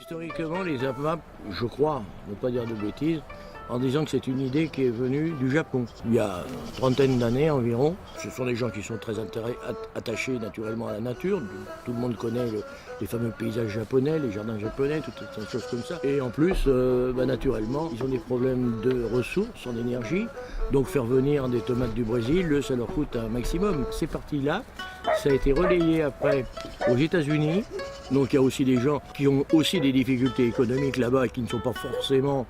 Historiquement, les AMAP, je crois, ne pas dire de bêtises, en disant que c'est une idée qui est venue du Japon. Il y a une trentaine d'années environ, ce sont des gens qui sont très attachés naturellement à la nature. Tout le monde connaît les fameux paysages japonais, les jardins japonais, toutes ces choses comme ça. Et en plus, naturellement, ils ont des problèmes de ressources en énergie. Donc faire venir des tomates du Brésil, ça leur coûte un maximum. C'est parti là, ça a été relayé après aux États-Unis. Donc il y a aussi des gens qui ont aussi des difficultés économiques là-bas et qui ne sont pas forcément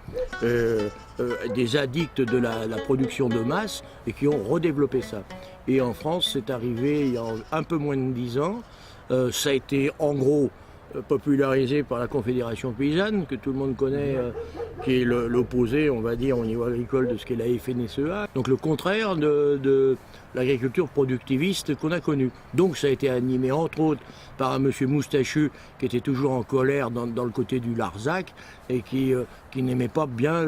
des addicts de la production de masse et qui ont redéveloppé ça. Et en France, c'est arrivé il y a un peu moins de 10 ans. Ça a été en gros popularisé par la Confédération paysanne, que tout le monde connaît, qui est l'opposé, on va dire, au niveau agricole de ce qu'est la FNSEA. Donc le contraire de l'agriculture productiviste qu'on a connue. Donc ça a été animé entre autres par un monsieur moustachu qui était toujours en colère dans le côté du Larzac et qui n'aimait pas bien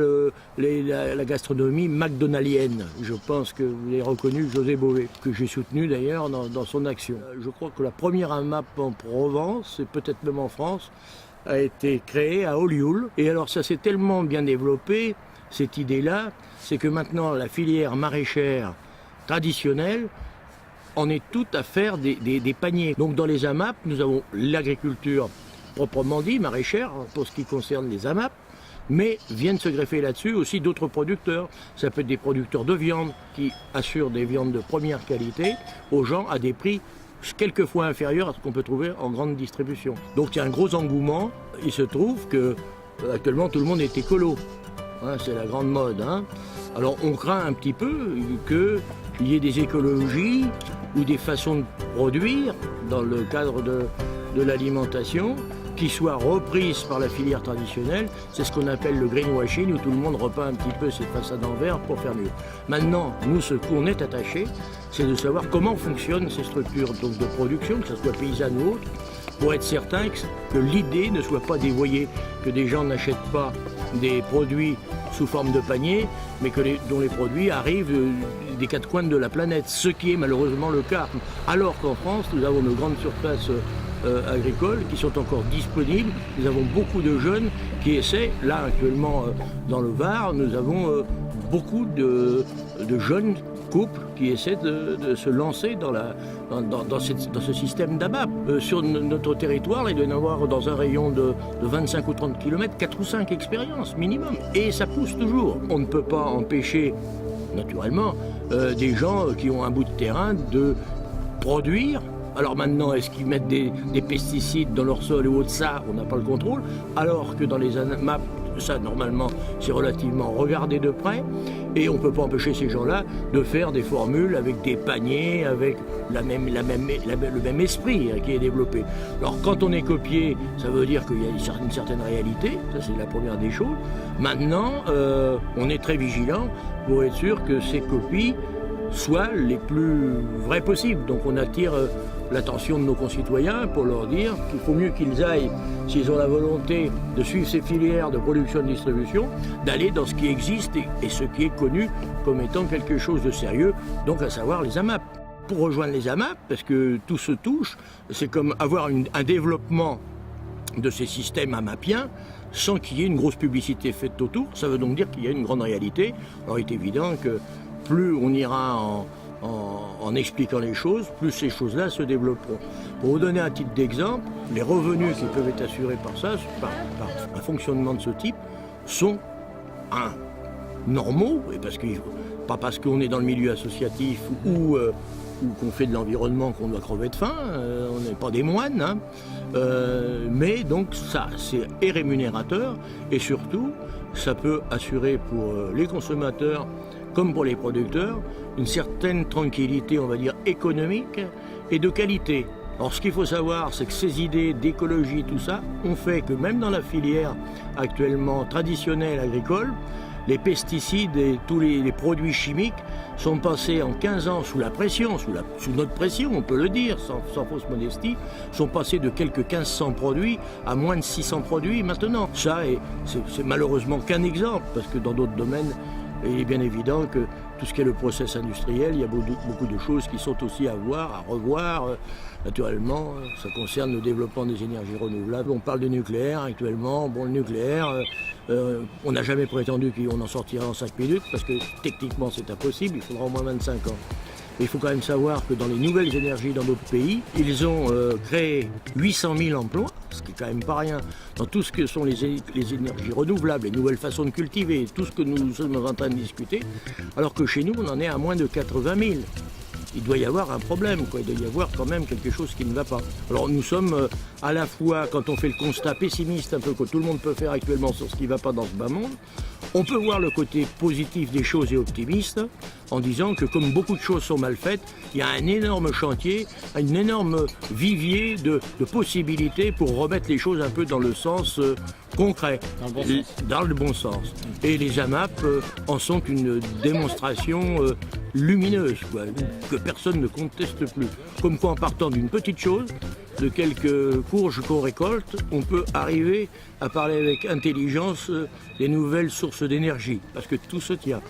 la gastronomie macdonaldienne. Je pense que vous l'avez reconnu, José Bové, que j'ai soutenu d'ailleurs dans son action. Je crois que la première AMAP en Provence, et peut-être même en France, a été créée à Olioul. Et alors ça s'est tellement bien développé, cette idée-là, c'est que maintenant la filière maraîchère traditionnelle en est toute à faire des paniers. Donc dans les AMAP, nous avons l'agriculture proprement dit, maraîchère, pour ce qui concerne les AMAP, mais viennent se greffer là-dessus aussi d'autres producteurs. Ça peut être des producteurs de viande qui assurent des viandes de première qualité aux gens à des prix quelquefois inférieurs à ce qu'on peut trouver en grande distribution. Donc il y a un gros engouement. Il se trouve que actuellement tout le monde est écolo. Hein, c'est la grande mode. Hein. Alors on craint un petit peu qu'il y ait des écologies ou des façons de produire dans le cadre de l'alimentation qui soient reprises par la filière traditionnelle. C'est ce qu'on appelle le greenwashing, où tout le monde repeint un petit peu ses façades en verre pour faire mieux. Maintenant, nous, ce qu'on est attaché, c'est de savoir comment fonctionnent ces structures donc de production, que ce soit paysanne ou autre, pour être certain que l'idée ne soit pas dévoyée, que des gens n'achètent pas des produits sous forme de panier, mais dont les produits arrivent des quatre coins de la planète, ce qui est malheureusement le cas. Alors qu'en France, nous avons de grandes surfaces agricoles qui sont encore disponibles. Nous avons beaucoup de jeunes qui essaient, là actuellement dans le Var, nous avons beaucoup de jeunes couples qui essaient de se lancer dans ce système d'AMAP. Sur notre territoire, il doit y en avoir dans un rayon de 25 ou 30 km, 4 ou 5 expériences minimum. Et ça pousse toujours. On ne peut pas empêcher, naturellement, des gens qui ont un bout de terrain de produire. Alors maintenant, est-ce qu'ils mettent des pesticides dans leur sol ou autre? Ça, on n'a pas le contrôle. Alors que dans les AMAP, ça, normalement, c'est relativement regardé de près. Et on ne peut pas empêcher ces gens-là de faire des formules avec des paniers, avec le même esprit qui est développé. Alors quand on est copié, ça veut dire qu'il y a une certaine réalité. Ça, c'est la première des choses. Maintenant, on est très vigilant pour être sûr que ces copies soient les plus vraies possibles. Donc on attire l'attention de nos concitoyens pour leur dire qu'il faut mieux qu'ils aillent, s'ils ont la volonté de suivre ces filières de production et de distribution, d'aller dans ce qui existe et ce qui est connu comme étant quelque chose de sérieux, donc à savoir les AMAP. Pour rejoindre les AMAP, parce que tout se touche, c'est comme avoir un développement de ces systèmes amapiens sans qu'il y ait une grosse publicité faite autour. Ça veut donc dire qu'il y a une grande réalité. Alors il est évident que plus on ira en expliquant les choses, plus ces choses-là se développeront. Pour vous donner un titre d'exemple, les revenus qui peuvent être assurés par ça, par un fonctionnement de ce type, sont normaux, et pas parce qu'on est dans le milieu associatif ou qu'on fait de l'environnement qu'on doit crever de faim, on n'est pas des moines, hein. Mais donc ça, c'est rémunérateur, et surtout, ça peut assurer pour les consommateurs comme pour les producteurs, une certaine tranquillité, on va dire, économique et de qualité. Alors ce qu'il faut savoir, c'est que ces idées d'écologie, tout ça, ont fait que même dans la filière actuellement traditionnelle agricole, les pesticides et tous les produits chimiques sont passés en 15 ans sous la pression, sous notre pression, on peut le dire, sans fausse modestie, sont passés de quelques 1500 produits à moins de 600 produits maintenant. Ça, c'est malheureusement qu'un exemple, parce que dans d'autres domaines, il est bien évident que tout ce qui est le process industriel, il y a beaucoup de choses qui sont aussi à voir, à revoir. Naturellement, ça concerne le développement des énergies renouvelables. On parle de nucléaire actuellement. Bon, le nucléaire, on n'a jamais prétendu qu'on en sortirait en 5 minutes, parce que techniquement c'est impossible, il faudra au moins 25 ans. Mais il faut quand même savoir que dans les nouvelles énergies dans notre pays, ils ont créé 800 000 emplois, ce qui est quand même pas rien, dans tout ce que sont les énergies renouvelables, les nouvelles façons de cultiver, tout ce que nous sommes en train de discuter, alors que chez nous, on en est à moins de 80 000. Il doit y avoir un problème, quoi. Il doit y avoir quand même quelque chose qui ne va pas. Alors nous sommes à la fois, quand on fait le constat pessimiste un peu que tout le monde peut faire actuellement sur ce qui ne va pas dans ce bas monde, on peut voir le côté positif des choses et optimiste en disant que comme beaucoup de choses sont mal faites, il y a un énorme chantier, un énorme vivier de possibilités pour remettre les choses un peu dans le sens concret, dans le bon sens. Et les AMAP en sont une démonstration lumineuse, quoi, que personne ne conteste plus. Comme quoi, en partant d'une petite chose, de quelques courges qu'on récolte, on peut arriver à parler avec intelligence des nouvelles sources d'énergie, parce que tout se tient.